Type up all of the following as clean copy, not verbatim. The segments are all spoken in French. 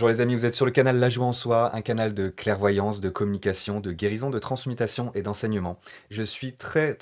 Bonjour les amis, vous êtes sur le canal La Joie en Soi, un canal de clairvoyance, de communication, de guérison, de transmutation et d'enseignement. Je suis très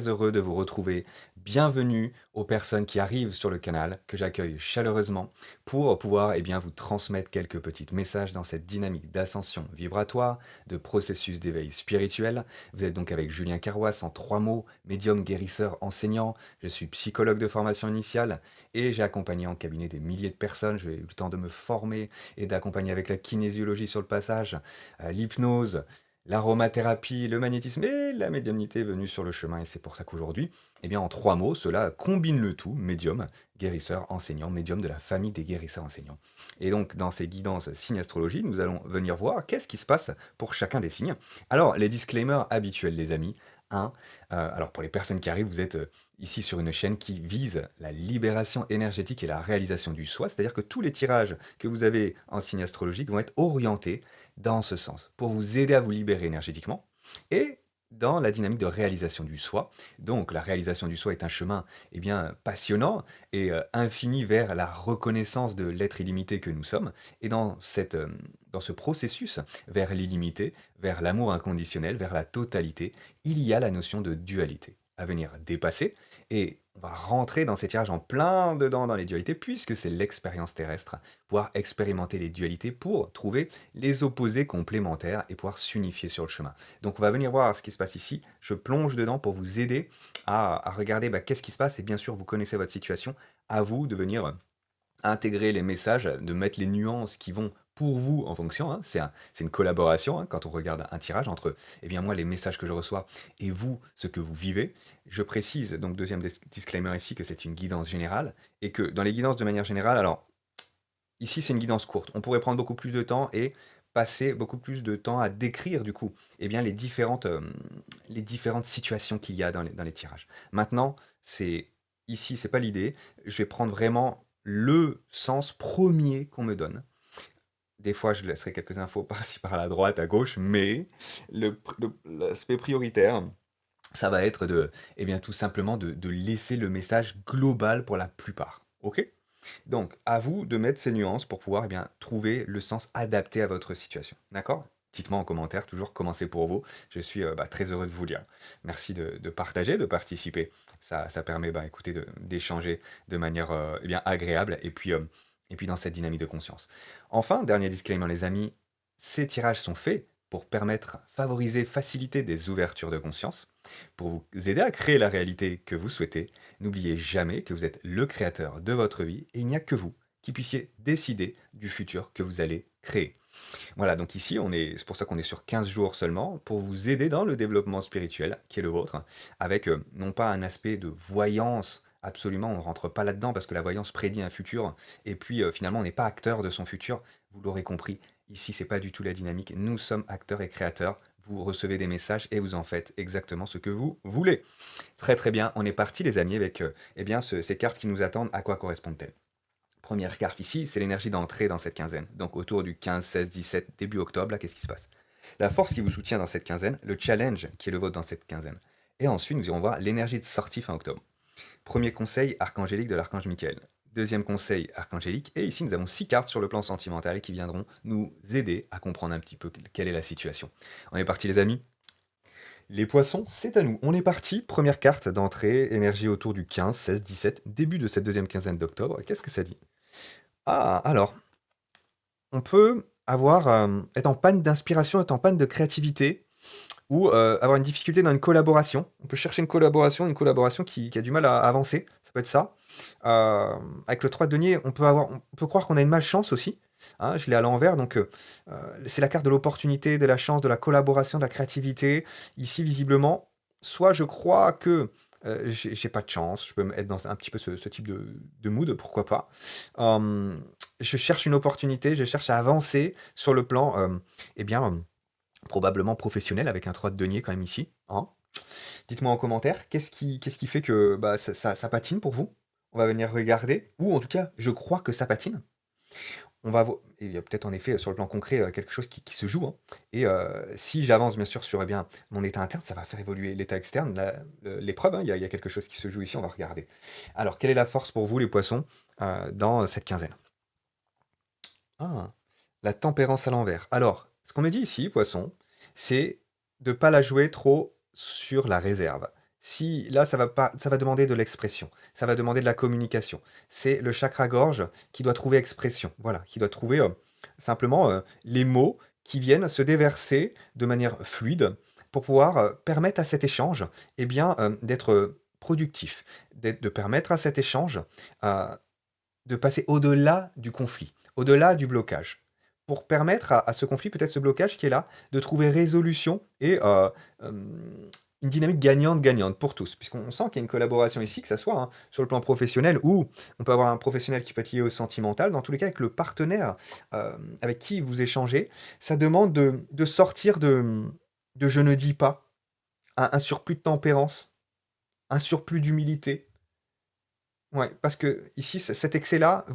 heureux de vous retrouver. Bienvenue aux personnes qui arrivent sur le canal, que j'accueille chaleureusement, pour pouvoir vous transmettre quelques petits messages dans cette dynamique d'ascension vibratoire, de processus d'éveil spirituel. Vous êtes donc avec Julien Carrois en 3 mots, médium, guérisseur, enseignant. Je suis psychologue de formation initiale et j'ai accompagné en cabinet des milliers de personnes. J'ai eu le temps de me former et d'accompagner avec la kinésiologie sur le passage, l'hypnose, l'aromathérapie, le magnétisme et la médiumnité est venue sur le chemin. Et c'est pour ça qu'aujourd'hui, en 3 mots, cela combine le tout, médium, guérisseur, enseignant, médium de la famille des guérisseurs enseignants. Et donc, dans ces guidances signe astrologie, nous allons venir voir qu'est-ce qui se passe pour chacun des signes. Alors, les disclaimers habituels, les amis. 1. Alors, pour les personnes qui arrivent, vous êtes ici sur une chaîne qui vise la libération énergétique et la réalisation du soi, c'est-à-dire que tous les tirages que vous avez en signe astrologique vont être orientés dans ce sens, pour vous aider à vous libérer énergétiquement et dans la dynamique de réalisation du soi. Donc la réalisation du soi est un chemin passionnant et infini vers la reconnaissance de l'être illimité que nous sommes. Et dans ce processus vers l'illimité, vers l'amour inconditionnel, vers la totalité, il y a la notion de dualité à venir dépasser. Et on va rentrer dans ces tirages en plein dedans dans les dualités, puisque c'est l'expérience terrestre, pouvoir expérimenter les dualités pour trouver les opposés complémentaires et pouvoir s'unifier sur le chemin. Donc on va venir voir ce qui se passe ici. Je plonge dedans pour vous aider à regarder qu'est-ce qui se passe. Et bien sûr, vous connaissez votre situation. À vous de venir intégrer les messages, de mettre les nuances qui vont pour vous en fonction. C'est une collaboration quand on regarde un tirage entre moi, les messages que je reçois et vous, ce que vous vivez. Je précise, donc deuxième disclaimer ici, que c'est une guidance générale et que dans les guidances de manière générale, alors ici c'est une guidance courte. On pourrait prendre beaucoup plus de temps et passer beaucoup plus de temps à décrire du coup les différentes situations qu'il y a dans les tirages. Maintenant, c'est pas l'idée. Je vais prendre vraiment le sens premier qu'on me donne. Des fois, je laisserai quelques infos par-ci, par-là, à droite, à gauche, mais l'aspect prioritaire, ça va être tout simplement de laisser le message global pour la plupart. Ok? Donc, à vous de mettre ces nuances pour pouvoir trouver le sens adapté à votre situation. D'accord? Dites-moi en commentaire toujours comment c'est pour vous. Je suis très heureux de vous lire. Merci de partager, de participer. Ça permet écoutez, d'échanger de manière agréable et puis dans cette dynamique de conscience. Enfin, dernier disclaimer les amis, ces tirages sont faits pour permettre, favoriser, faciliter des ouvertures de conscience, pour vous aider à créer la réalité que vous souhaitez. N'oubliez jamais que vous êtes le créateur de votre vie et il n'y a que vous qui puissiez décider du futur que vous allez créer. Voilà, donc ici, c'est pour ça qu'on est sur 15 jours seulement, pour vous aider dans le développement spirituel, qui est le vôtre, avec non pas un aspect de voyance, absolument, on ne rentre pas là-dedans, parce que la voyance prédit un futur, et puis finalement, on n'est pas acteur de son futur, vous l'aurez compris, ici, c'est pas du tout la dynamique, nous sommes acteurs et créateurs, vous recevez des messages et vous en faites exactement ce que vous voulez. Très bien, on est parti les amis avec ces cartes qui nous attendent, à quoi correspondent-elles? Première carte ici, c'est l'énergie d'entrée dans cette quinzaine. Donc autour du 15, 16, 17, début octobre, là, qu'est-ce qui se passe? La force qui vous soutient dans cette quinzaine, le challenge qui est le vôtre dans cette quinzaine. Et ensuite, nous irons voir l'énergie de sortie fin octobre. Premier conseil, archangélique de l'archange Michael. Deuxième conseil, archangélique. Et ici, nous avons 6 cartes sur le plan sentimental qui viendront nous aider à comprendre un petit peu quelle est la situation. On est parti les amis? Les poissons, c'est à nous. On est parti. Première carte d'entrée, énergie autour du 15, 16, 17, début de cette deuxième quinzaine d'octobre. Qu'est-ce que ça dit? Ah, alors, on peut être en panne d'inspiration, être en panne de créativité, ou avoir une difficulté dans une collaboration. On peut chercher une collaboration qui a du mal à avancer. Ça peut être ça. Avec le 3 de denier, on peut croire qu'on a une malchance aussi. Hein, je l'ai à l'envers, donc c'est la carte de l'opportunité, de la chance, de la collaboration, de la créativité. Ici, visiblement, soit je crois que j'ai pas de chance, je peux être dans un petit peu ce type de mood, pourquoi pas. Je cherche une opportunité, je cherche à avancer sur le plan, eh bien, probablement professionnel, avec un 3 de denier quand même ici. Hein. Dites-moi en commentaire, qu'est-ce qui fait que ça patine pour vous? On va venir regarder, ou en tout cas, je crois que ça patine. Il y a peut-être en effet sur le plan concret quelque chose qui se joue. Hein. Et si j'avance bien sûr sur mon état interne, ça va faire évoluer l'état externe, l'épreuve. Hein, il y a quelque chose qui se joue ici, on va regarder. Alors, quelle est la force pour vous les poissons dans cette quinzaine? Ah, La tempérance à l'envers. Alors, ce qu'on me dit ici, poisson, c'est de pas la jouer trop sur la réserve. Si là, ça va demander de l'expression, ça va demander de la communication. C'est le chakra gorge qui doit trouver expression, voilà, qui doit trouver simplement les mots qui viennent se déverser de manière fluide pour pouvoir permettre à cet échange, eh bien, d'être productif, de permettre à cet échange euh, de passer au-delà du conflit, au-delà du blocage, pour permettre à ce conflit, peut-être ce blocage qui est là, de trouver résolution et une dynamique gagnante-gagnante pour tous, puisqu'on sent qu'il y a une collaboration ici, que ça soit sur le plan professionnel ou on peut avoir un professionnel qui peut être lié au sentimental, dans tous les cas avec le partenaire avec qui vous échangez, ça demande de sortir de je ne dis pas, un surplus de tempérance, un surplus d'humilité, ouais, parce que ici, cet excès-là,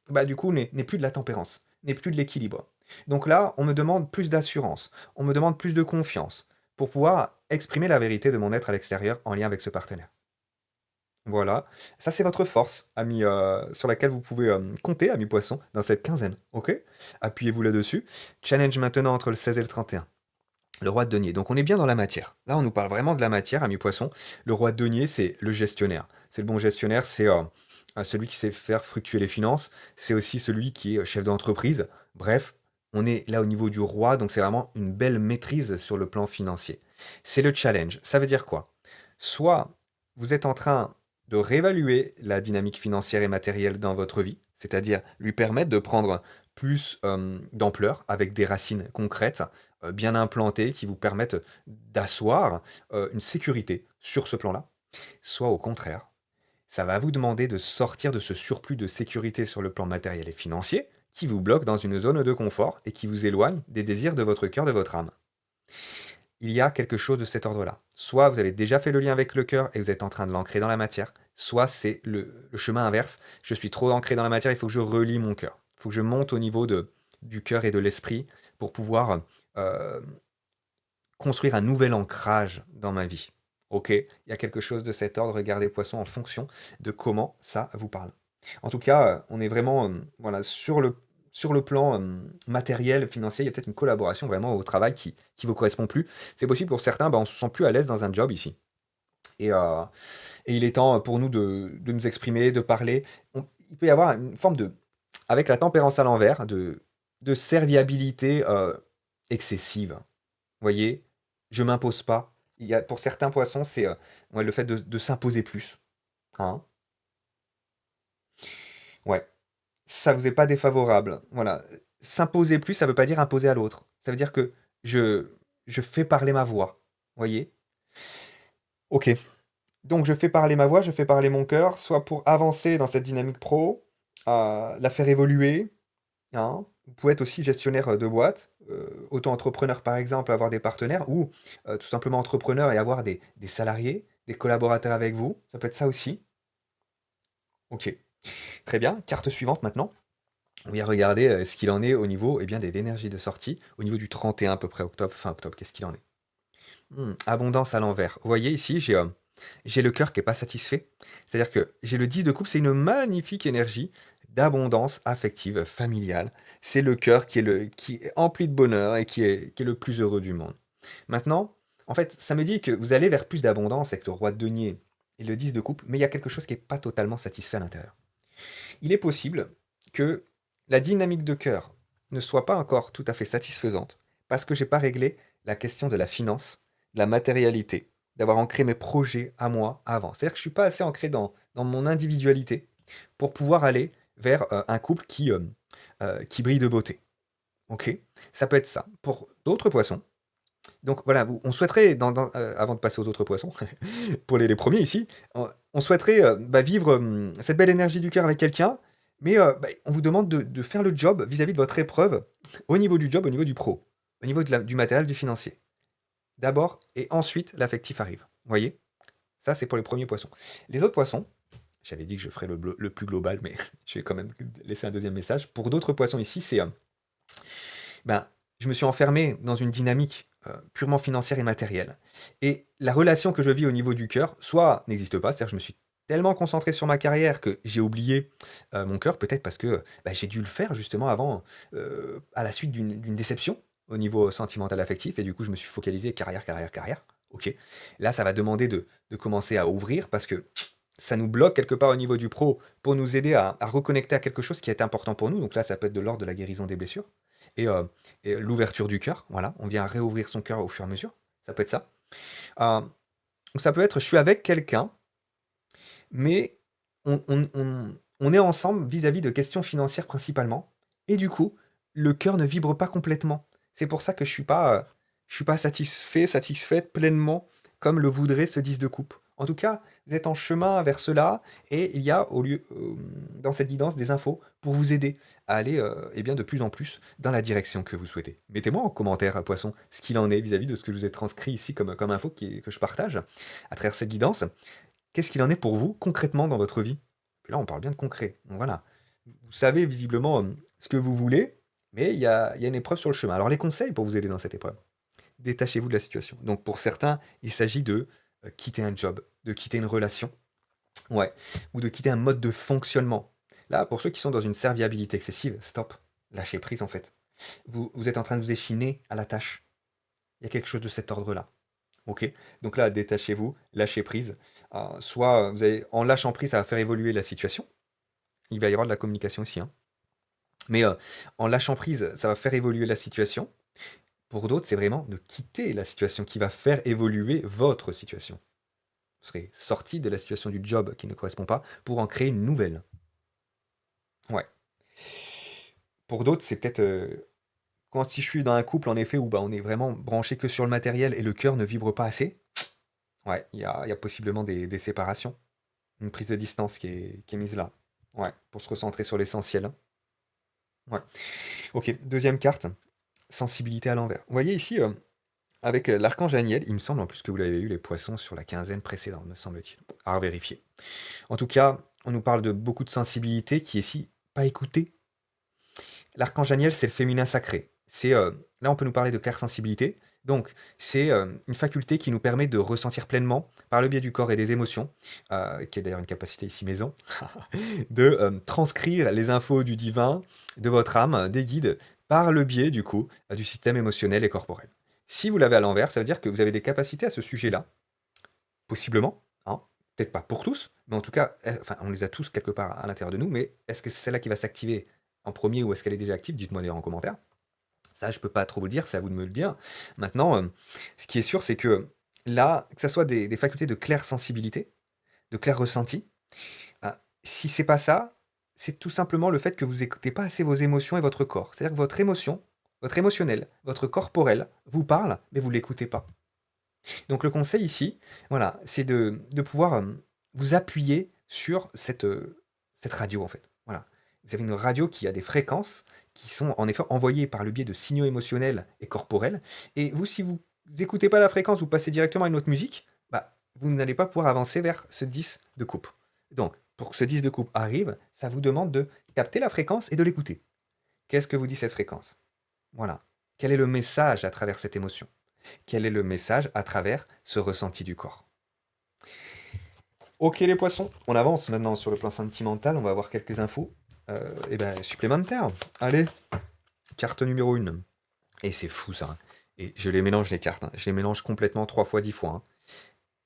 bah, du coup, n'est plus de la tempérance, n'est plus de l'équilibre. Donc là, on me demande plus d'assurance, on me demande plus de confiance pour pouvoir exprimer la vérité de mon être à l'extérieur en lien avec ce partenaire. Voilà, ça c'est votre force, ami, sur laquelle vous pouvez compter, ami poisson, dans cette quinzaine, ok? Appuyez-vous là-dessus. Challenge maintenant entre le 16 et le 31. Le roi de denier. Donc on est bien dans la matière. Là, on nous parle vraiment de la matière, ami poisson. Le roi de denier, c'est le gestionnaire. C'est le bon gestionnaire, c'est celui qui sait faire fructuer les finances. C'est aussi celui qui est chef d'entreprise. Bref, on est là au niveau du roi, donc c'est vraiment une belle maîtrise sur le plan financier. C'est le challenge. Ça veut dire quoi? Soit vous êtes en train de réévaluer la dynamique financière et matérielle dans votre vie, c'est-à-dire lui permettre de prendre plus d'ampleur avec des racines concrètes bien implantées qui vous permettent d'asseoir une sécurité sur ce plan-là, soit au contraire, ça va vous demander de sortir de ce surplus de sécurité sur le plan matériel et financier qui vous bloque dans une zone de confort et qui vous éloigne des désirs de votre cœur, de votre âme. Il y a quelque chose de cet ordre-là. Soit vous avez déjà fait le lien avec le cœur et vous êtes en train de l'ancrer dans la matière, soit c'est le chemin inverse. Je suis trop ancré dans la matière, il faut que je relie mon cœur. Il faut que je monte au niveau du cœur et de l'esprit pour pouvoir euh, construire un nouvel ancrage dans ma vie. Ok, il y a quelque chose de cet ordre, regardez poisson en fonction de comment ça vous parle. En tout cas, on est vraiment voilà, sur le plan matériel, financier, il y a peut-être une collaboration vraiment au travail qui vous correspond plus. C'est possible pour certains, bah, on se sent plus à l'aise dans un job ici. Et, euh, et il est temps pour nous de nous exprimer, de parler. Il peut y avoir une forme de, avec la tempérance à l'envers, de serviabilité excessive. Vous voyez, je m'impose pas. Il y a, pour certains poissons, c'est ouais, le fait de s'imposer plus. Hein. Ouais, ça vous est pas défavorable. Voilà. S'imposer plus, ça veut pas dire imposer à l'autre. Ça veut dire que je, je fais parler ma voix. Vous voyez? Ok. Donc je fais parler ma voix, je fais parler mon cœur, soit pour avancer dans cette dynamique pro, la faire évoluer. Hein. Vous pouvez être aussi gestionnaire de boîte, auto-entrepreneur par exemple, avoir des partenaires, ou tout simplement entrepreneur et avoir des salariés, des collaborateurs avec vous. Ça peut être ça aussi. Ok, très bien. Carte suivante maintenant. On va regarder ce qu'il en est au niveau eh bien, de l'énergie de sortie, au niveau du 31 à peu près octobre, fin octobre, qu'est-ce qu'il en est? Abondance à l'envers. Vous voyez ici, j'ai le cœur qui n'est pas satisfait. C'est-à-dire que j'ai le 10 de coupe, c'est une magnifique énergie d'abondance affective, familiale. C'est le cœur qui est empli de bonheur et qui est le plus heureux du monde. Maintenant, en fait, ça me dit que vous allez vers plus d'abondance avec le roi de denier et le 10 de coupe, mais il y a quelque chose qui n'est pas totalement satisfait à l'intérieur. Il est possible que la dynamique de cœur ne soit pas encore tout à fait satisfaisante parce que j'ai pas réglé la question de la finance, de la matérialité, d'avoir ancré mes projets à moi avant. C'est-à-dire que je suis pas assez ancré dans mon individualité pour pouvoir aller vers un couple qui brille de beauté. Ok? Ça peut être ça. Pour d'autres poissons, donc voilà, on souhaiterait, avant de passer aux autres poissons, pour les premiers ici, on souhaiterait bah, vivre cette belle énergie du cœur avec quelqu'un, mais bah, on vous demande de faire le job vis-à-vis de votre épreuve, au niveau du job, au niveau du pro, au niveau du matériel, du financier. D'abord, et ensuite, l'affectif arrive. Vous voyez? Ça, c'est pour les premiers poissons. Les autres poissons, j'avais dit que je ferais le plus global, mais je vais quand même laisser un deuxième message. Pour d'autres poissons ici, c'est ben, je me suis enfermé dans une dynamique purement financière et matérielle. Et la relation que je vis au niveau du cœur, soit n'existe pas, c'est-à-dire que je me suis tellement concentré sur ma carrière que j'ai oublié, mon cœur, peut-être parce que, bah, j'ai dû le faire justement avant, à la suite d'une déception au niveau sentimental affectif et du coup, je me suis focalisé carrière, carrière, carrière. OK. Là, ça va demander de commencer à ouvrir parce que ça nous bloque quelque part au niveau du pro pour nous aider à reconnecter à quelque chose qui est important pour nous. Donc là, ça peut être de l'ordre de la guérison des blessures et l'ouverture du cœur, voilà. On vient réouvrir son cœur au fur et à mesure, ça peut être ça. Donc ça peut être, je suis avec quelqu'un mais on est ensemble vis-à-vis de questions financières principalement et du coup, le cœur ne vibre pas complètement. C'est pour ça que je suis pas satisfait, satisfaite pleinement comme le voudrait ce 10 de coupe. En tout cas, vous êtes en chemin vers cela et il y a au lieu, dans cette guidance des infos pour vous aider à aller, et bien de plus en plus dans la direction que vous souhaitez. Mettez-moi en commentaire, Poisson, ce qu'il en est vis-à-vis de ce que je vous ai transcrit ici comme info que je partage à travers cette guidance. Qu'est-ce qu'il en est pour vous, concrètement, dans votre vie? Là, on parle bien de concret. Donc voilà. Vous savez visiblement ce que vous voulez, mais il y a une épreuve sur le chemin. Alors, les conseils pour vous aider dans cette épreuve. Détachez-vous de la situation. Donc, pour certains, il s'agit de quitter un job, de quitter une relation, ouais, ou de quitter un mode de fonctionnement. Là, pour ceux qui sont dans une serviabilité excessive, stop. Lâchez prise, en fait. Vous êtes en train de vous échiner à la tâche. Il y a quelque chose de cet ordre-là. OK. Donc là, détachez-vous, lâchez prise. Soit vous avez, en lâchant prise, ça va faire évoluer la situation. Il va y avoir de la communication aussi, hein. Mais en lâchant prise, ça va faire évoluer la situation. Pour d'autres, c'est vraiment de quitter la situation qui va faire évoluer votre situation. Vous serez sorti de la situation du job qui ne correspond pas pour en créer une nouvelle. Ouais. Pour d'autres, c'est peut-être quand si je suis dans un couple, en effet, où bah, on est vraiment branché que sur le matériel et le cœur ne vibre pas assez. Ouais, il y a possiblement des séparations. Une prise de distance qui est mise là. Ouais, pour se recentrer sur l'essentiel, hein. Ouais. Ok, deuxième carte, sensibilité à l'envers. Vous voyez ici, avec l'archange Aniel, il me semble en plus que vous l'avez eu les poissons sur la quinzaine précédente, me semble-t-il. À vérifier. En tout cas, on nous parle de beaucoup de sensibilité qui est ici pas écoutée. L'archange Aniel, c'est le féminin sacré. Là, on peut nous parler de claire sensibilité. Donc, c'est une faculté qui nous permet de ressentir pleinement, par le biais du corps et des émotions, qui est d'ailleurs une capacité ici maison, de transcrire les infos du divin, de votre âme, des guides, par le biais du coup du système émotionnel et corporel. Si vous l'avez à l'envers, ça veut dire que vous avez des capacités à ce sujet-là, possiblement, hein, peut-être pas pour tous, mais en tout cas, enfin, on les a tous quelque part à l'intérieur de nous, mais est-ce que c'est celle-là qui va s'activer en premier ou est-ce qu'elle est déjà active? Dites-moi d'ailleurs en commentaire. Ça, je peux pas trop vous le dire, c'est à vous de me le dire. Maintenant, ce qui est sûr, c'est que là, que ça soit des facultés de claire sensibilité, de clair ressenti, si c'est pas ça, c'est tout simplement le fait que vous écoutez pas assez vos émotions et votre corps. C'est-à-dire que votre émotion, votre émotionnel, votre corporel vous parle, mais vous l'écoutez pas. Donc le conseil ici, voilà, c'est de pouvoir vous appuyer sur cette radio en fait. Voilà. Vous avez une radio qui a des fréquences qui sont en effet envoyées par le biais de signaux émotionnels et corporels. Et vous, si vous n'écoutez pas la fréquence, vous passez directement à une autre musique, bah, vous n'allez pas pouvoir avancer vers ce 10 de coupe. Donc, pour que ce 10 de coupe arrive, ça vous demande de capter la fréquence et de l'écouter. Qu'est-ce que vous dit cette fréquence? Voilà. Quel est le message à travers cette émotion? Quel est le message à travers ce ressenti du corps? Ok les poissons, on avance maintenant sur le plan sentimental, on va avoir quelques infos supplémentaires. Allez, carte numéro 1. Et c'est fou ça, hein. Et je les mélange les cartes, hein. Je les mélange complètement 3 fois, 10 fois, hein.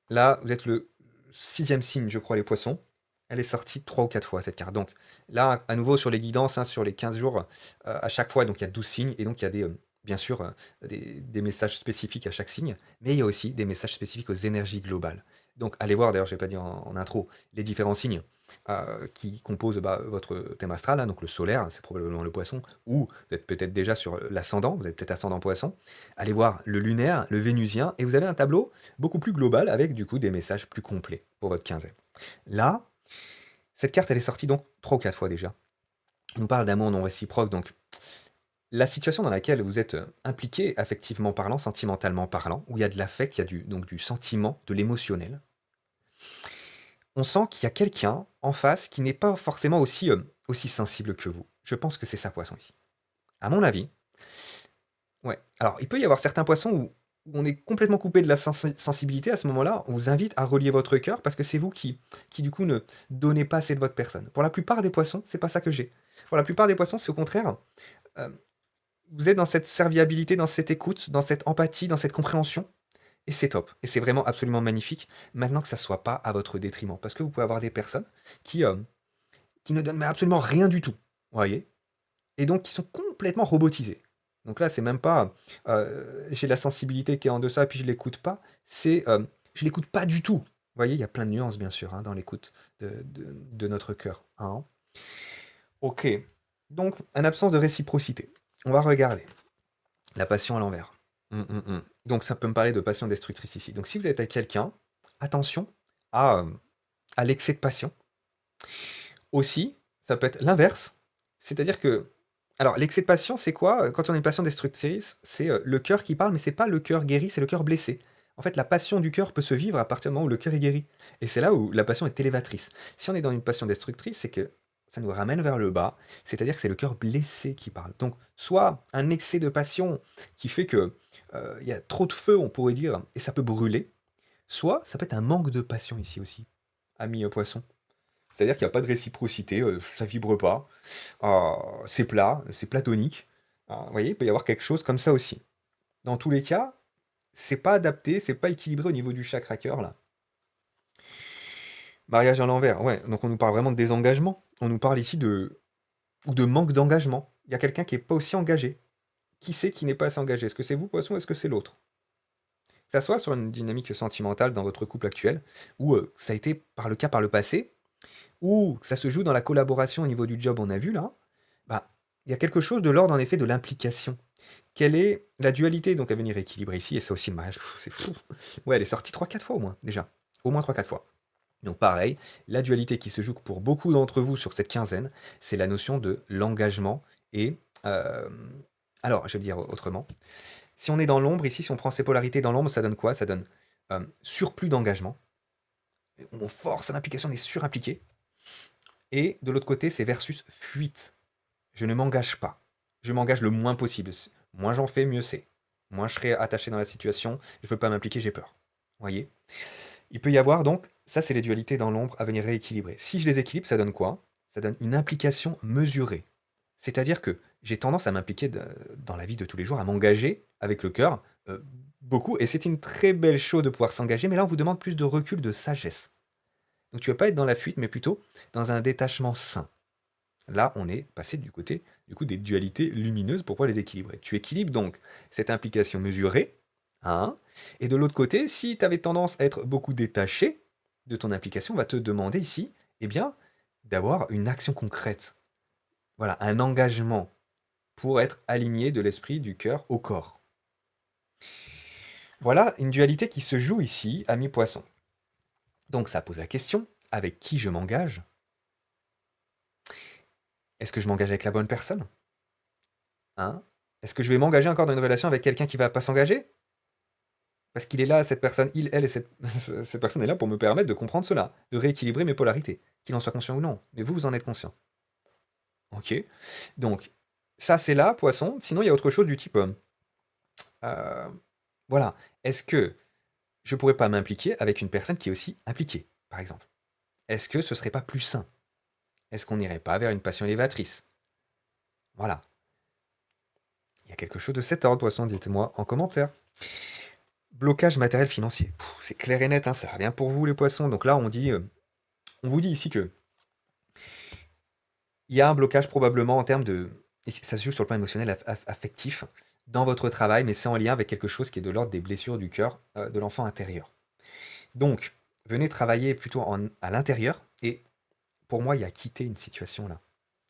Là, vous êtes le 6e signe, je crois, les poissons. Elle est sortie 3 ou 4 fois cette carte. Donc là, à nouveau sur les guidances, hein, sur les 15 jours, à chaque fois, donc il y a 12 signes, et donc il y a bien sûr des messages spécifiques à chaque signe, mais il y a aussi des messages spécifiques aux énergies globales. Donc allez voir, d'ailleurs, je n'ai pas dit en intro, les différents signes qui composent votre thème astral, hein, donc le solaire, c'est probablement le poisson, ou vous êtes peut-être déjà sur l'ascendant, vous êtes peut-être ascendant poisson. Allez voir le lunaire, le vénusien, et vous avez un tableau beaucoup plus global avec du coup des messages plus complets pour votre quinzaine. Là, cette carte, elle est sortie donc 3 ou 4 fois déjà. On nous parle d'amour non réciproque, donc la situation dans laquelle vous êtes impliqué, affectivement parlant, sentimentalement parlant, où il y a de l'affect, il y a donc du sentiment, de l'émotionnel, on sent qu'il y a quelqu'un en face qui n'est pas forcément aussi sensible que vous. Je pense que c'est ça, poisson, ici. À mon avis, ouais. Alors, il peut y avoir certains poissons où on est complètement coupé de la sensibilité, à ce moment-là, on vous invite à relier votre cœur parce que c'est vous qui du coup ne donnez pas assez de votre personne. Pour la plupart des poissons, c'est pas ça que j'ai. Pour la plupart des poissons, c'est au contraire, euh, vous êtes dans cette serviabilité, dans cette écoute, dans cette empathie, dans cette compréhension, et c'est top. Et c'est vraiment absolument magnifique. Maintenant que ça soit pas à votre détriment, parce que vous pouvez avoir des personnes qui, euh, qui ne donnent mais absolument rien du tout, vous voyez, et donc qui sont complètement robotisés. Donc là, c'est même pas j'ai la sensibilité qui est en deçà, puis je l'écoute pas. C'est je l'écoute pas du tout. Vous voyez, il y a plein de nuances, bien sûr, hein, dans l'écoute de notre cœur. Hein. Ok. Donc, en absence de réciprocité, on va regarder la passion à l'envers. Donc, ça peut me parler de passion destructrice ici. Donc, si vous êtes avec quelqu'un, attention à, euh, à l'excès de passion. Aussi, ça peut être l'inverse. C'est-à-dire que. Alors, l'excès de passion, c'est quoi? Quand on a une passion destructrice, c'est le cœur qui parle, mais c'est pas le cœur guéri, c'est le cœur blessé. En fait, la passion du cœur peut se vivre à partir du moment où le cœur est guéri. Et c'est là où la passion est élévatrice. Si on est dans une passion destructrice, c'est que ça nous ramène vers le bas, c'est-à-dire que c'est le cœur blessé qui parle. Donc, soit un excès de passion qui fait que il y a trop de feu, on pourrait dire, et ça peut brûler, soit ça peut être un manque de passion ici aussi, ami poisson. C'est-à-dire qu'il n'y a pas de réciprocité, ça vibre pas, c'est plat, c'est platonique. Vous voyez, il peut y avoir quelque chose comme ça aussi. Dans tous les cas, c'est pas adapté, c'est pas équilibré au niveau du chakra cœur là. Mariage à l'envers, ouais, donc on nous parle vraiment de désengagement. On nous parle ici de ou de manque d'engagement. Il y a quelqu'un qui est pas aussi engagé. Qui c'est qui n'est pas assez engagé? Est-ce que c'est vous, poisson, ou est-ce que c'est l'autre? Que ça soit sur une dynamique sentimentale dans votre couple actuel, ou ça a été par le cas par le passé, ou ça se joue dans la collaboration au niveau du job, on a vu là, bah, il y a quelque chose de l'ordre en effet de l'implication. Quelle est la dualité donc à venir équilibrer ici? Et c'est aussi le mariage, c'est fou. Ouais, elle est sortie trois quatre fois au moins, déjà. Au moins trois quatre fois. Donc pareil, la dualité qui se joue pour beaucoup d'entre vous sur cette quinzaine, c'est la notion de l'engagement et... euh, alors, je vais dire autrement. Si on est dans l'ombre, ici, si on prend ces polarités dans l'ombre, ça donne quoi? Ça donne surplus d'engagement. On force à l'implication, on est surimpliqué. Et de l'autre côté, c'est versus fuite. Je ne m'engage pas. Je m'engage le moins possible. Moins j'en fais, mieux c'est. Moins je serai attaché dans la situation. Je ne veux pas m'impliquer, j'ai peur. Vous voyez? Il peut y avoir donc, ça c'est les dualités dans l'ombre à venir rééquilibrer. Si je les équilibre, ça donne quoi? Ça donne une implication mesurée. C'est-à-dire que j'ai tendance à m'impliquer dans la vie de tous les jours, à m'engager avec le cœur, beaucoup. Et c'est une très belle chose de pouvoir s'engager, mais là on vous demande plus de recul, de sagesse. Donc tu ne vas pas être dans la fuite, mais plutôt dans un détachement sain. Là, on est passé du côté du coup, des dualités lumineuses pour pouvoir les équilibrer. Tu équilibres donc cette implication mesurée, hein, et de l'autre côté, si tu avais tendance à être beaucoup détaché de ton implication, on va te demander ici, eh bien, d'avoir une action concrète. Voilà, un engagement pour être aligné de l'esprit, du cœur au corps. Voilà une dualité qui se joue ici, ami poisson. Donc ça pose la question, avec qui je m'engage? Est-ce que je m'engage avec la bonne personne? Hein? Est-ce que je vais m'engager encore dans une relation avec quelqu'un qui va pas s'engager? Parce qu'il est là, cette personne, il, elle, et cette personne est là pour me permettre de comprendre cela, de rééquilibrer mes polarités, qu'il en soit conscient ou non. Mais vous, vous en êtes conscient. Ok. Donc, ça, c'est là, poisson. Sinon, il y a autre chose du type. Euh, voilà. Est-ce que je pourrais pas m'impliquer avec une personne qui est aussi impliquée, par exemple? Est-ce que ce serait pas plus sain? Est-ce qu'on n'irait pas vers une passion élévatrice? Voilà. Il y a quelque chose de cet ordre, poisson, dites-moi en commentaire. Blocage matériel financier. C'est clair et net, hein, ça revient pour vous les poissons. Donc là, on vous dit ici que il y a un blocage probablement en termes de... Et ça se joue sur le plan émotionnel, affectif, dans votre travail, mais c'est en lien avec quelque chose qui est de l'ordre des blessures du cœur de l'enfant intérieur. Donc, venez travailler plutôt à l'intérieur, et pour moi, il y a quitter une situation là.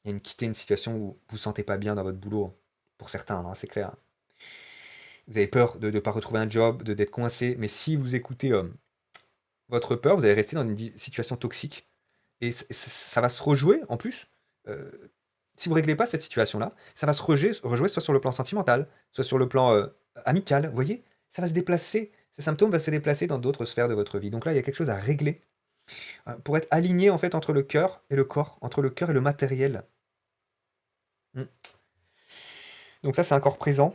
Il y a quitter une situation où vous ne vous sentez pas bien dans votre boulot, pour certains, hein, c'est clair. Vous avez peur de ne pas retrouver un job, d'être coincé, mais si vous écoutez votre peur, vous allez rester dans une situation toxique. Et ça va se rejouer en plus. euh, Si vous réglez pas cette situation-là, ça va se rejouer soit sur le plan sentimental, soit sur le plan amical. Vous voyez? Ça va se déplacer. Ces symptômes vont se déplacer dans d'autres sphères de votre vie. Donc là, il y a quelque chose à régler pour être aligné en fait entre le cœur et le corps, entre le cœur et le matériel. Mm. Donc ça, c'est un corps présent.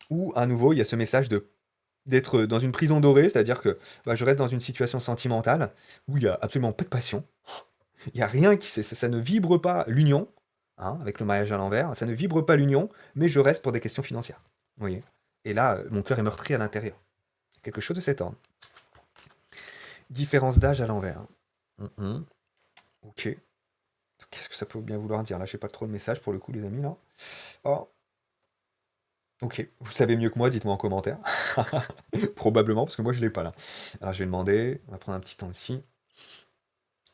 Ou à nouveau, il y a ce message d'être dans une prison dorée, c'est-à-dire que bah, je reste dans une situation sentimentale où il y a absolument pas de passion. Il y a rien qui ça ne vibre pas l'union, hein, avec le mariage à l'envers, ça ne vibre pas l'union, mais je reste pour des questions financières. Vous voyez? Et là, mon cœur est meurtri à l'intérieur. Quelque chose de cet ordre. Différence d'âge à l'envers. Mhm. Ok. Qu'est-ce que ça peut bien vouloir dire? Là, j'ai pas trop de messages pour le coup, les amis, là. Oh, ok. Vous savez mieux que moi, dites-moi en commentaire. Probablement, parce que moi, je l'ai pas là. Alors, je vais demander. On va prendre un petit temps ici.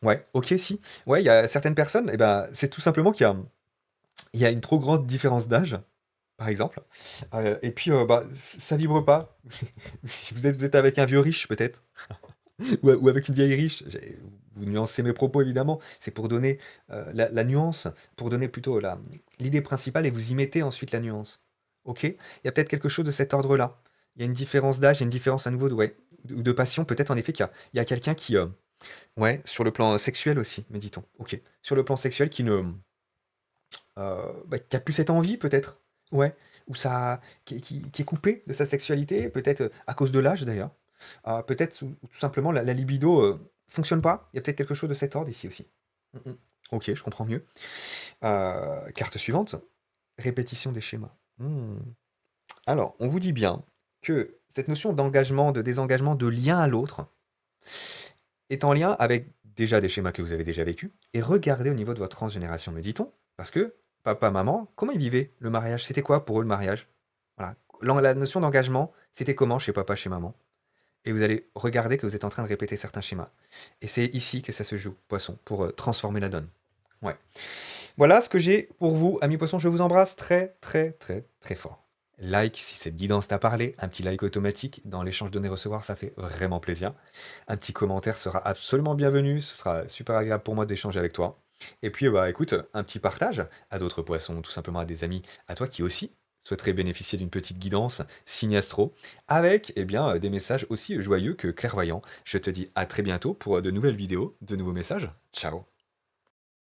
Ouais, ok, si. Ouais, il y a certaines personnes, et ben, c'est tout simplement il y a une trop grande différence d'âge, par exemple. Et puis, bah, ça vibre pas. Vous êtes avec un vieux riche, peut-être. Ou avec une vieille riche. Vous nuancez mes propos, évidemment. C'est pour donner la nuance, pour donner plutôt l'idée principale, et vous y mettez ensuite la nuance. Ok? Il y a peut-être quelque chose de cet ordre-là. Il y a une différence d'âge, il y a une différence à nouveau ouais, de passion. Peut-être en effet qu'il y a quelqu'un qui... ouais, sur le plan sexuel aussi, me dit-on. Ok. Sur le plan sexuel bah, qui a plus cette envie, peut-être. Ouais. Ou ça... qui est coupé de sa sexualité, peut-être à cause de l'âge, d'ailleurs. Peut-être ou tout simplement la libido fonctionne pas. Il y a peut-être quelque chose de cet ordre ici aussi. Mm, mm. Ok, je comprends mieux. Carte suivante. Répétition des schémas. Alors, on vous dit bien que cette notion d'engagement, de désengagement, de lien à l'autre est en lien avec déjà des schémas que vous avez déjà vécus. Et regardez au niveau de votre transgénération, me dit-on. Parce que papa, maman, comment ils vivaient le mariage? C'était quoi pour eux le mariage? Voilà. La notion d'engagement, c'était comment chez papa, chez maman? Et vous allez regarder que vous êtes en train de répéter certains schémas. Et c'est ici que ça se joue, poisson, pour transformer la donne. Ouais. Voilà ce que j'ai pour vous, amis poissons. Je vous embrasse très, très, très, très fort. Like si cette guidance t'a parlé, un petit like automatique dans l'échange donner-recevoir, ça fait vraiment plaisir. Un petit commentaire sera absolument bienvenu, ce sera super agréable pour moi d'échanger avec toi. Et puis, bah écoute, un petit partage à d'autres poissons, tout simplement à des amis, à toi qui aussi souhaiterais bénéficier d'une petite guidance signe astro, avec eh bien, des messages aussi joyeux que clairvoyants. Je te dis à très bientôt pour de nouvelles vidéos, de nouveaux messages. Ciao.